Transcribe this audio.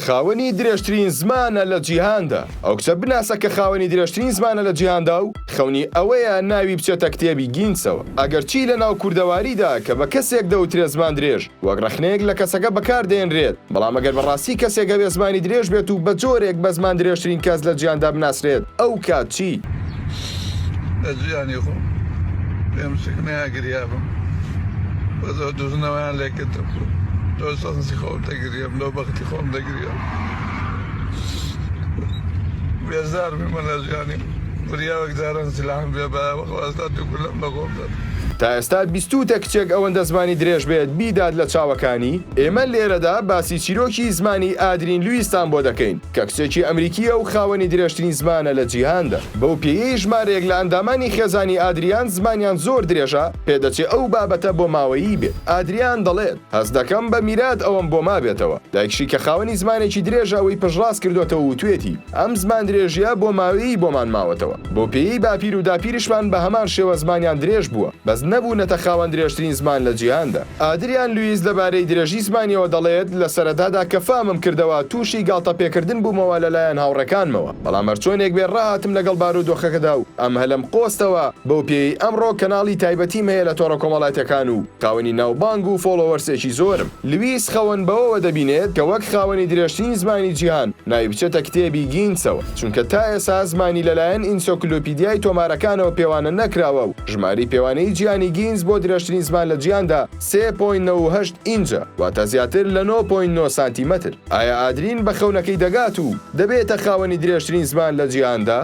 خاوەنی درێژترین زمانە لە جیهاندا. ئەو کچە بناسە کە خاوەنی درێژترین زمانە لە جیهاندا و خەونی ئەوەیە ناوی بچێتە کتێبی گینسەوە. ئەگەر چی لە ناو کوردەواریدا کە بە کەسێک دەوترێت زمان درێژ وەک ڕەخنەیەک لە کەسەکە بەکاردێنرێت، بەڵام ئەگەر بەڕاستی کەسێک هەبێ زمانی درێژ بێت و بە جۆرێک بە زمان درێژترین کەس لە جیهاندا بناسرێت، ئەو کات چی؟ لە جیهانی خۆم پێم ناگریابم بە زۆر دوژنەوەیان لێکردم تۆ سەنسی خۆم دەگریم لەو بەختی خۆم دەگریم بێزارمی من لە ژیانی وریاوەک جاران سیلام بێ بە وەخواستا توکلم بە خۆم دەم تا ئێستا 20 کچێک ئەوەندە زمانی درێژ بێت بیداد لە چاوەکانی. ئێمە لێرەدا باسی چیرۆکی زمانی ئادرین لویستان بۆ دەکەین کە کچێکی ئەمریکیە و خاوەنی درێژترین زمانە لە جیهاندا. بەو پێیەی ژمارەیەک لە ئەندامانی خێزانی ئادریان زمانیان زۆر درێژە، پێدەچێت ئەو بابەتە بۆ ماوەیی بێت. ئادریان دەڵێت هەست دەکەم بە میرات ئەوەم بۆ مابێتەوە. دایکشی کە خاوەنی زمانێکی درێژە ئەوەی پژڕاست کردوێتەوە و توێتی ئەم زمان درێژیە بۆ ماوەیی بۆمان ماوەتەوە. بۆ پێیەی باپیر و داپیرشمان بە هەمان شێوە زمانیان درێژ بووە، بەس نەبوونەتە خاوەن درێژترین زمان لە جیهاندا. ئادریان لویس لەبارەی درێژی زمانیەوە دەڵێت لە سەرەتادا کە فامم کردەوە تووشی گاڵتە پێکردن بوومەوە لەلایەن هاوڕەکانمەوە، بەڵام هەرچۆنێک بێ ڕاهاتم لەگەڵ بارودۆخەکەدا و ئەم هەلم قۆستەوە. بەو پێی ئەمڕۆ کەناڵی تایبەتیم هەیە لە تۆڕە کۆمەڵایەتەکان و خاوەنی ناوبانگ و فۆلۆوەرسێکی زۆرم. لویس خەوەن بەوەوە دەبینێت کە وەک خاوەنی درێژترین زمانی جیهان ناوی بچێتە کتێبی گینسەوە، چونکە تا ئێستا زمانی لەلایەن ئینسۆکلۆپیدیای تۆمارەکانەوە پێوانە نەکراوە و ژماری پێوانەی جیهانی گینز بۆ درێژترین زمان لە جیهاندا 3.98 ئینجە، واتە زیاتر لە 9.9 سانتیمەتر. ئایا ئادرین بە خەونەکەی دەگات و دەبێتە خاوەنی درێژترین زمان لە جیهاندا؟